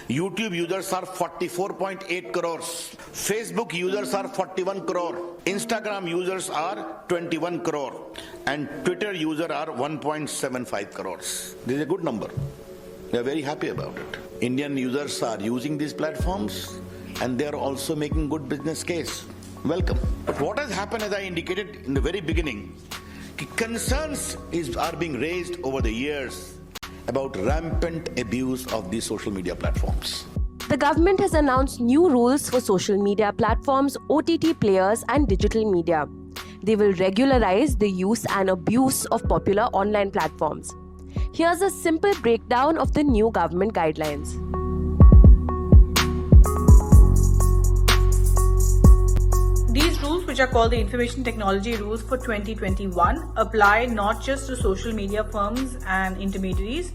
YouTube users are 44.8 crores. Facebook users are 41 crore. Instagram users are 21 crore. And Twitter users are 1.75 crores. This is a good number. We are very happy about it. Indian users are using these platforms and they are also making good business case. Welcome. But what has happened, as I indicated in the very beginning, concerns are being raised over the years about rampant abuse of these social media platforms. The government has announced new rules for social media platforms, OTT players, and digital media. They will regularize the use and abuse of popular online platforms. Here's a simple breakdown of the new government guidelines. These rules, which are called the Information Technology Rules for 2021, apply not just to social media firms and intermediaries,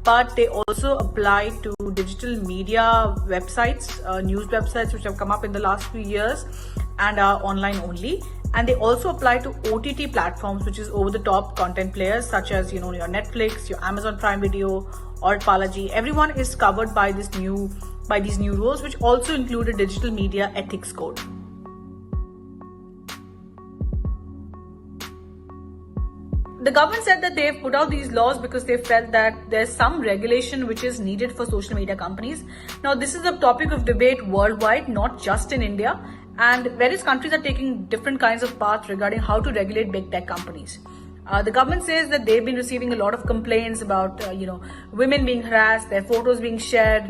but they also apply to digital media websites, news websites which have come up in the last few years and are online only. And they also apply to OTT platforms, which is over-the-top content players such as your Netflix, your Amazon Prime Video, or Palaji. Everyone is covered by these new rules, which also include a digital media ethics code. The government said that they've put out these laws because they felt that there's some regulation which is needed for social media companies. Now, this is a topic of debate worldwide, not just in India, and various countries are taking different kinds of paths regarding how to regulate big tech companies. The government says that they've been receiving a lot of complaints about, women being harassed, their photos being shared,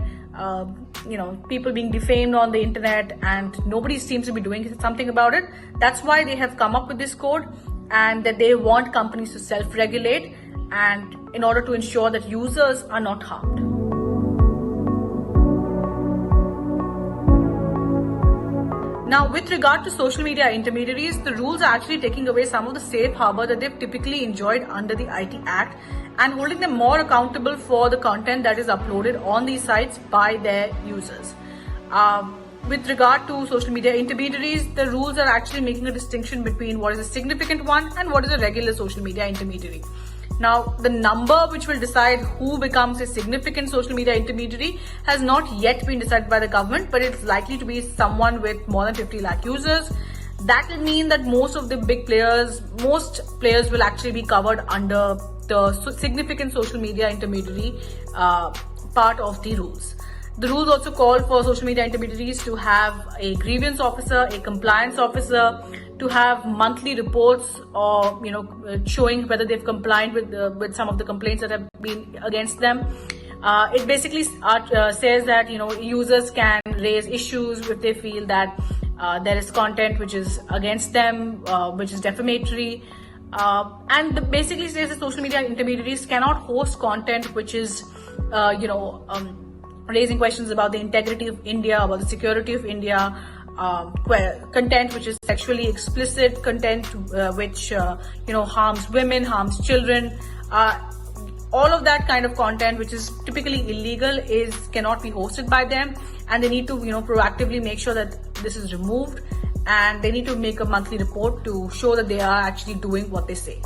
people being defamed on the internet, and nobody seems to be doing something about it. That's why they have come up with this code, and that they want companies to self-regulate and in order to ensure that users are not harmed. Now, with regard to social media intermediaries, the rules are actually taking away some of the safe harbor that they've typically enjoyed under the IT Act and holding them more accountable for the content that is uploaded on these sites by their users. With regard to social media intermediaries, the rules are actually making a distinction between what is a significant one and what is a regular social media intermediary. Now, the number which will decide who becomes a significant social media intermediary has not yet been decided by the government, but it's likely to be someone with more than 50 lakh users. That will mean that most players will actually be covered under the significant social media intermediary part of the rules. The rules also call for social media intermediaries to have a grievance officer, a compliance officer, to have monthly reports or showing whether they've complied with some of the complaints that have been against them. It basically says that users can raise issues if they feel that there is content which is against them, which is defamatory, and basically says that social media intermediaries cannot host content which is raising questions about the integrity of India, about the security of India, content which is sexually explicit, content which harms women, harms children. All of that kind of content which is typically illegal cannot be hosted by them, and they need to proactively make sure that this is removed, and they need to make a monthly report to show that they are actually doing what they say.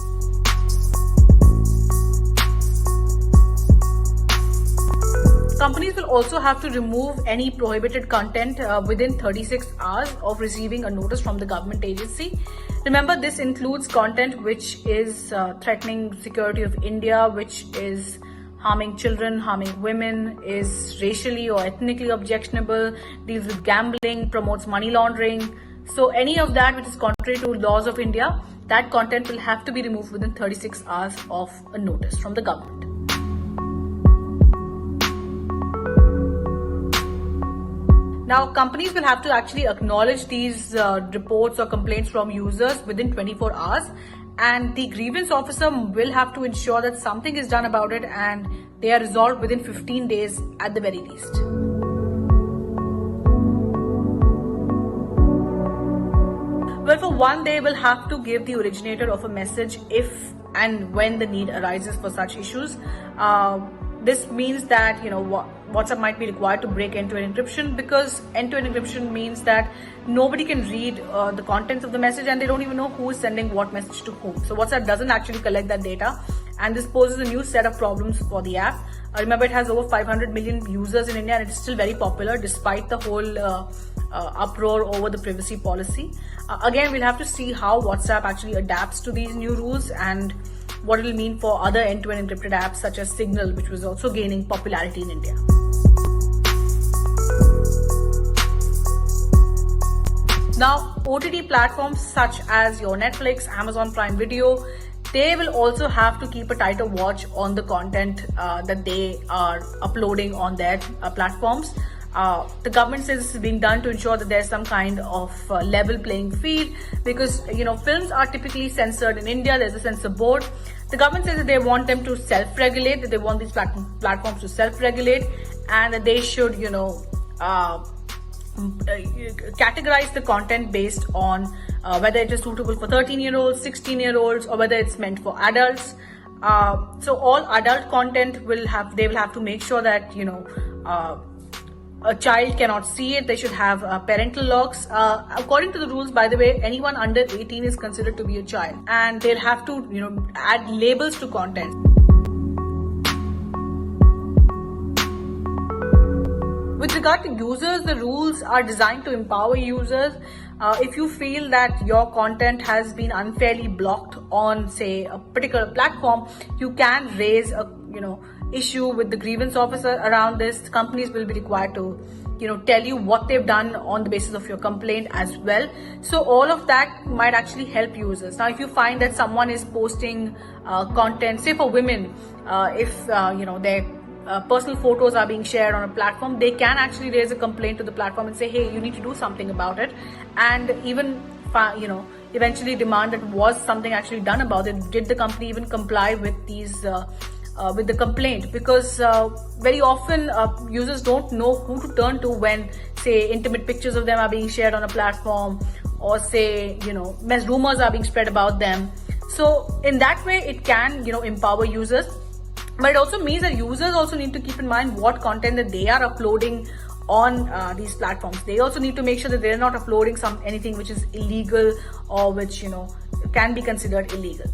Companies will also have to remove any prohibited content within 36 hours of receiving a notice from the government agency. Remember, this includes content which is threatening security of India, which is harming children, harming women, is racially or ethnically objectionable, deals with gambling, promotes money laundering. So any of that which is contrary to laws of India, that content will have to be removed within 36 hours of a notice from the government. Now, companies will have to actually acknowledge these reports or complaints from users within 24 hours, and the grievance officer will have to ensure that something is done about it and they are resolved within 15 days at the very least. Well, for one, they will have to give the originator of a message if and when the need arises for such issues. this means that WhatsApp might be required to break end-to-end encryption, because end-to-end encryption means that nobody can read the contents of the message, and they don't even know who is sending what message to whom. So WhatsApp doesn't actually collect that data, and this poses a new set of problems for the app. Remember, it has over 500 million users in India, and it's still very popular despite the whole uproar over the privacy policy. Again, we'll have to see how WhatsApp actually adapts to these new rules and what it will mean for other end-to-end encrypted apps such as Signal, which was also gaining popularity in India. Now, OTT platforms such as your Netflix, Amazon Prime Video, they will also have to keep a tighter watch on the content that they are uploading on their platforms. The government says this is being done to ensure that there's some kind of level playing field, because films are typically censored in India. There's a censor board. The government says that they want them to self-regulate, that they want these platforms to self-regulate, and that they should categorize the content based on whether it is suitable for 13-year-olds, 16-year-olds, or whether it's meant for adults. So all adult content they will have to make sure that a child cannot see it. They should have parental locks. According to the rules, by the way, anyone under 18 is considered to be a child, and they'll have to add labels to content. With regard to users, the rules are designed to empower users. If you feel that your content has been unfairly blocked on, say, a particular platform, you can raise a issue with the grievance officer around this. Companies will be required to tell you what they've done on the basis of your complaint as well. So all of that might actually help users. Now, if you find that someone is posting content, say for women, if their personal photos are being shared on a platform, they can actually raise a complaint to the platform and say, hey, you need to do something about it, and even eventually demand that was something actually done about it. Did the company even comply with these with the complaint? Because very often users don't know who to turn to when, say, intimate pictures of them are being shared on a platform, or say rumors are being spread about them. So in that way, it can empower users. But it also means that users also need to keep in mind what content that they are uploading on these platforms. They also need to make sure that they're not uploading anything which is illegal or which can be considered illegal.